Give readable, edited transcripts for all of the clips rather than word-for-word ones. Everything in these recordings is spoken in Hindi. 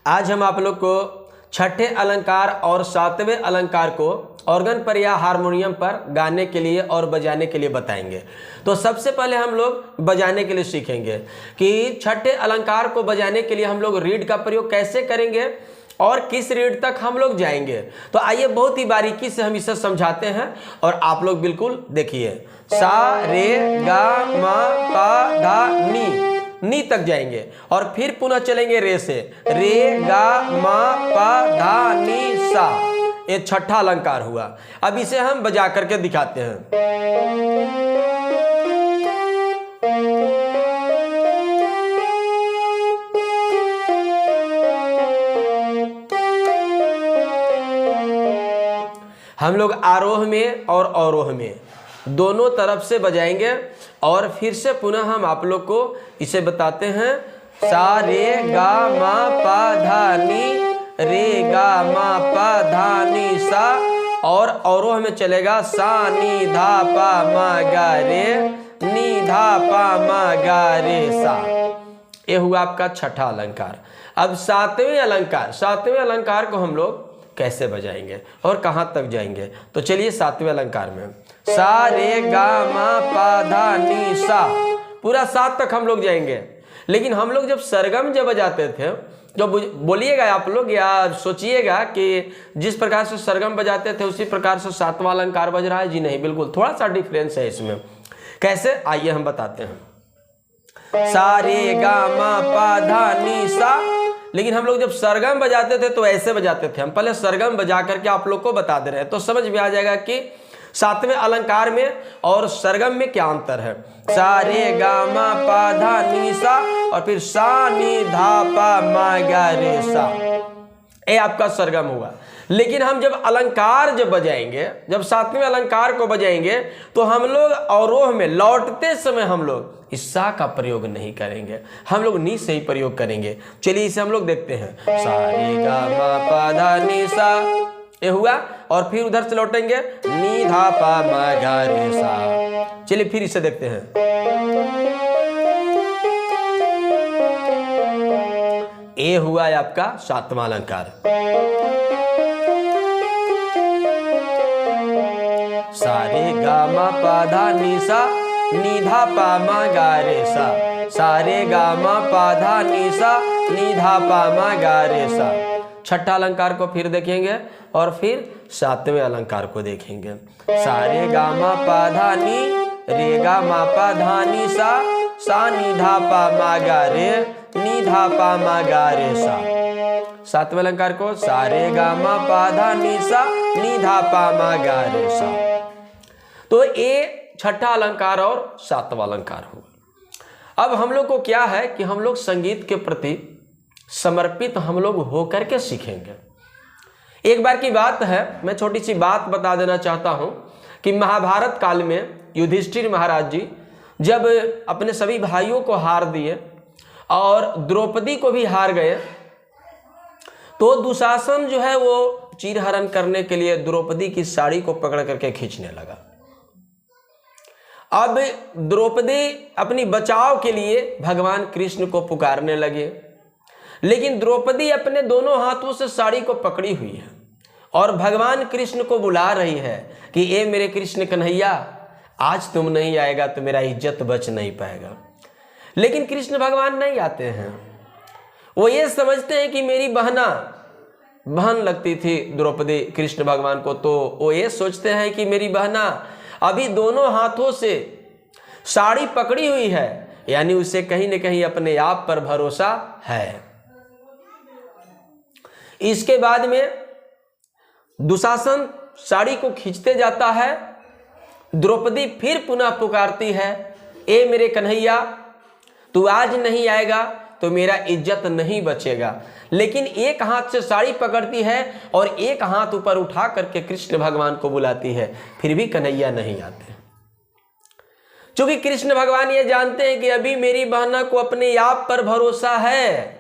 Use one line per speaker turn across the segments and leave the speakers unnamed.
आज हम आप लोग को छठे अलंकार और सातवें अलंकार को ऑर्गन पर या हारमोनियम पर गाने के लिए और बजाने के लिए बताएंगे। तो सबसे पहले हम लोग बजाने के लिए सीखेंगे कि छठे अलंकार को बजाने के लिए हम लोग रीड का प्रयोग कैसे करेंगे और किस रीड तक हम लोग जाएंगे। तो आइए बहुत ही बारीकी से हम इसे समझाते हैं और आप लोग बिल्कुल देखिए। सा रे गा मा पा धा नी तक जाएंगे और फिर पुनः चलेंगे रे से, रे गा मा पा धा नी सा। ये छठा अलंकार हुआ। अब इसे हम बजा करके दिखाते हैं। हम लोग आरोह में और अवरोह में दोनों तरफ से बजाएंगे और फिर से पुनः हम आप लोग को इसे बताते हैं। सा रे गा मा पा धा नी, रे गा मा पा धा नी सा। और अवरोह में चलेगा सा नी धा पा मा गा रे, नी धा पा मा गा रे सा। ये हुआ आपका छठा अलंकार। अब सातवें अलंकार को हम लोग कैसे बजाएंगे और कहां तक जाएंगे। तो चलिए सातवें अलंकार में सा रे गा मा पा धा नी सा, पूरा सात तक हम लोग जाएंगे। लेकिन हम लोग जब सरगम बजाते थे, जो बोलिएगा आप लोग या सोचिएगा कि जिस प्रकार से सरगम बजाते थे उसी प्रकार से सातवां अलंकार बज रहा है। जी नहीं, बिल्कुल थोड़ा सा डिफरेंस है इसमें। कैसे, आइए हम बताते हैं। सा रे गा मा पा धा नी सा। लेकिन हम लोग जब सरगम बजाते थे तो ऐसे बजाते थे। हम पहले सरगम बजा करके आप लोग को बता दे रहे हैं तो समझ में आ जाएगा कि सातवें अलंकार में और सरगम में क्या अंतर है। सा रे गा मा पा धा नी सा और फिर सा नी धा पा मा गा रे सा। ये आपका सरगम हुआ। लेकिन हम जब अलंकार बजाएंगे, जब सातवें अलंकार को बजाएंगे तो हम लोग अवरोह में लौटते समय हम लोग इस सा का प्रयोग नहीं करेंगे, हम लोग नी से ही प्रयोग करेंगे। चलिए इसे हम लोग देखते हैं। सा रे गा मा पा धा नी सा, ये हुआ। और फिर उधर से लौटेंगे नी धा पा मा गा रे सा। चलिए फिर इसे देखते हैं। ये हुआ है आपका सातवां अलंकार। सा रे गा मा पा धा नी सा, नी धा पा मा गा रे सा। सा रे गा मा पा धा नी सा, नी धा पा मा गा रे सा। छठा अलंकार को फिर देखेंगे और फिर सातवें अलंकार को देखेंगे। सा रे गा मा पा धा नी, रे गा मा पा धा नी सा, सा नी धा पा मा गा रे, नी धा पा मा गा रे सा। सातवें अलंकार को सा रे गा मा पा धा नी सा, नी धा पा मा गा रे सा। तो ये छठा अलंकार और सातवां अलंकार हुआ। अब हम लोग को क्या है कि हम लोग संगीत के प्रति समर्पित हम लोग होकर के सीखेंगे। एक बार की बात है, मैं छोटी सी बात बता देना चाहता हूं कि महाभारत काल में युधिष्ठिर महाराज जी जब अपने सभी भाइयों को हार दिए और द्रौपदी को भी हार गए, तो दुशासन जो है वो चीरहरण करने के लिए द्रौपदी की साड़ी को पकड़ करके खींचने लगा। अब द्रौपदी अपनी बचाव के लिए भगवान कृष्ण को पुकारने लगे, लेकिन द्रौपदी अपने दोनों हाथों से साड़ी को पकड़ी हुई है और भगवान कृष्ण को बुला रही है कि ए मेरे कृष्ण कन्हैया, आज तुम नहीं आएगा तो मेरा इज्जत बच नहीं पाएगा। लेकिन कृष्ण भगवान नहीं आते हैं। वो ये समझते हैं कि मेरी बहन लगती थी द्रौपदी कृष्ण भगवान को, तो वो ये सोचते हैं कि मेरी बहना अभी दोनों हाथों से साड़ी पकड़ी हुई है, यानी उसे कहीं न कहीं अपने आप पर भरोसा है। इसके बाद में दुशासन साड़ी को खींचते जाता है। द्रौपदी फिर पुनः पुकारती है, ए मेरे कन्हैया, तू आज नहीं आएगा तो मेरा इज्जत नहीं बचेगा। लेकिन एक हाथ से साड़ी पकड़ती है और एक हाथ ऊपर उठा करके कृष्ण भगवान को बुलाती है, फिर भी कन्हैया नहीं आते। क्योंकि कृष्ण भगवान ये जानते हैं कि अभी मेरी बहना को अपने आप पर भरोसा है।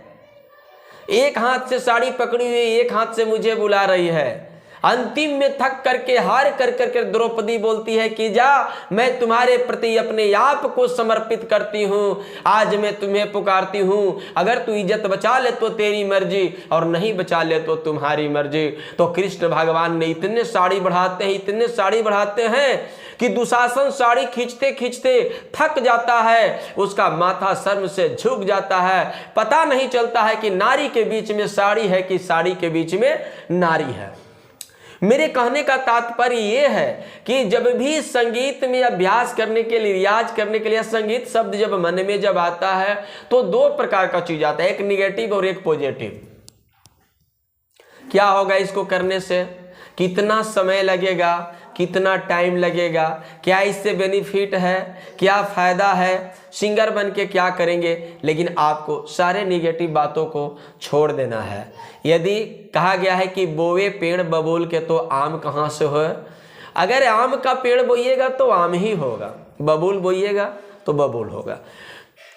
एक हाथ से साड़ी पकड़ी हुई, एक हाथ से मुझे बुला रही है। अंतिम में थक करके हार कर करके द्रौपदी बोलती है कि जा, मैं तुम्हारे प्रति अपने आप को समर्पित करती हूँ, आज मैं तुम्हें पुकारती हूँ, अगर तू इज्जत बचा ले तो तेरी मर्जी और नहीं बचा ले तो तुम्हारी मर्जी। तो कृष्ण भगवान ने इतने साड़ी बढ़ाते हैं, इतने साड़ी बढ़ाते हैं कि दुशासन साड़ी खींचते खींचते थक जाता है, उसका माथा शर्म से झुक जाता है, पता नहीं चलता है कि नारी के बीच में साड़ी है कि साड़ी के बीच में नारी है। मेरे कहने का तात्पर्य यह है कि जब भी संगीत में अभ्यास करने के लिए, रियाज करने के लिए, संगीत शब्द जब मन में जब आता है तो दो प्रकार का चीज आता है, एक निगेटिव और एक पॉजिटिव। क्या होगा इसको करने से, कितना समय लगेगा, कितना टाइम लगेगा, क्या इससे बेनिफिट है, क्या फायदा है, सिंगर बन के क्या करेंगे, लेकिन आपको सारे निगेटिव बातों को छोड़ देना है। यदि कहा गया है कि बोवे पेड़ बबूल के तो आम कहाँ से हो, अगर आम का पेड़ बोइएगा तो आम ही होगा, बबूल बोइएगा तो बबूल होगा।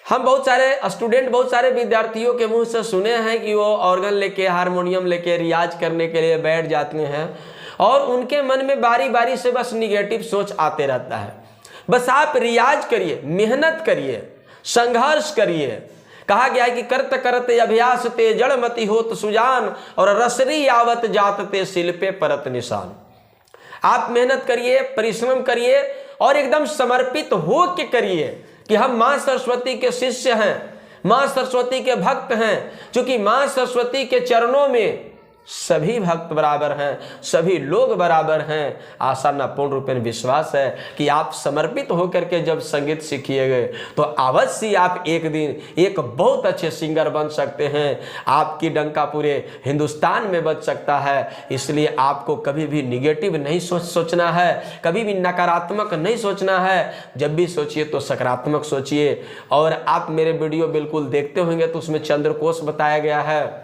हम बहुत सारे स्टूडेंट, बहुत सारे विद्यार्थियों के मुंह से सुने हैं कि वो ऑर्गन लेके, हारमोनियम लेके रियाज करने के लिए बैठ जाते हैं और उनके मन में बारी बारी से बस निगेटिव सोच आते रहता है। बस आप रियाज करिए, मेहनत करिए, संघर्ष करिए। कहा गया है कि करत करत अभ्यास ते जड़मति होत सुजान और रसरी आवत जात ते शिल्पे परत निशान। आप मेहनत करिए, परिश्रम करिए और एकदम समर्पित हो के करिए कि हम मां सरस्वती के शिष्य हैं, मां सरस्वती के भक्त हैं। क्योंकि मां सरस्वती के चरणों में सभी भक्त बराबर हैं, सभी लोग बराबर हैं। आशा न पूर्ण रूपेण विश्वास है कि आप समर्पित होकर के जब संगीत सीखिएगा तो अवश्य आप एक दिन एक बहुत अच्छे सिंगर बन सकते हैं। आपकी डंका पूरे हिंदुस्तान में बज सकता है। इसलिए आपको कभी भी निगेटिव नहीं सोचना है, कभी भी नकारात्मक नहीं सोचना है। जब भी सोचिए तो सकारात्मक सोचिए। और आप मेरे वीडियो बिल्कुल देखते होंगे तो उसमें चंद्रकोश बताया गया है,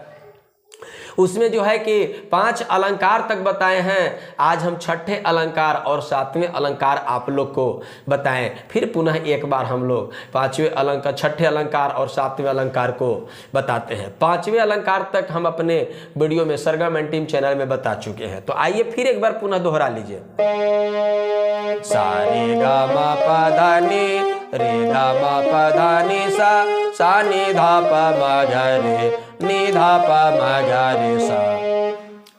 उसमें जो है कि 5 अलंकार तक बताए हैं। आज हम छठे अलंकार और 7वें अलंकार आप लोग को बताएं। फिर पुनः एक बार हम लोग 5वें अलंकार, छठे अलंकार और 7वें अलंकार को बताते हैं। 5वें अलंकार तक हम अपने वीडियो में सरगम एंड टीम चैनल में बता चुके हैं। तो आइए फिर एक बार पुनः दोहरा लीजिए। सा रे गा मा पा धा नी, रे गा मा पा धा नी सा नी धा पा मा गा रे, नी धा पा मा गा रे सा।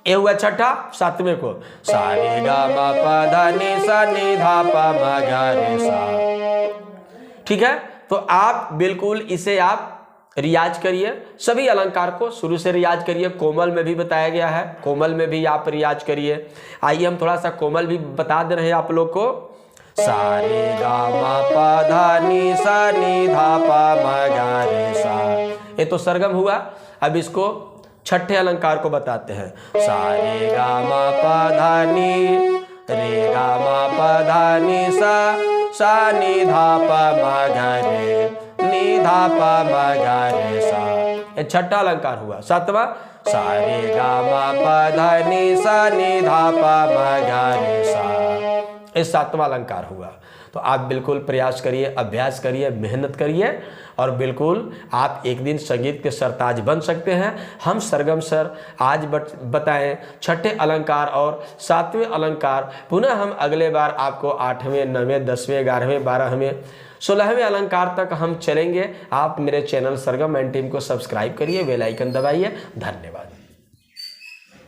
ये हुआ छठा। 7वें को सा रे गा मा पा धा नी सा नी धा पा मा गा रे सा। ठीक है, तो आप बिल्कुल इसे आप रियाज करिए। सभी अलंकार को शुरू से रियाज करिए। कोमल में भी बताया गया है, कोमल में भी आप रियाज करिए। आइए हम थोड़ा सा कोमल भी बता दे रहे हैं आप लोग को। सा रे गा मा पा धा नी सा नी धा पा मा गा रे सा। ये तो सरगम हुआ। अब इसको छठे अलंकार को बताते हैं। सा रे गा मा पा धा नी, रे गा मा पा धा नी सा नी धा पा मा गा रे, नी धा पा मा गा रे सा। ये छठा अलंकार हुआ। 7वां सा रे गा मा पा धा नी सा नी धा पा मा गा रे सा। ये 7वां अलंकार हुआ। तो आप बिल्कुल प्रयास करिए, अभ्यास करिए, मेहनत करिए और बिल्कुल आप एक दिन संगीत के सरताज बन सकते हैं। हम सरगम सर आज बताएं छठे अलंकार और 7वें अलंकार। पुनः हम अगले बार आपको 8वें, 9वें, 10वें, 11वें, 12वें, 16वें अलंकार तक हम चलेंगे। आप मेरे चैनल सरगम एंड टीम को सब्सक्राइब करिए, बेल आइकन दबाइए। धन्यवाद।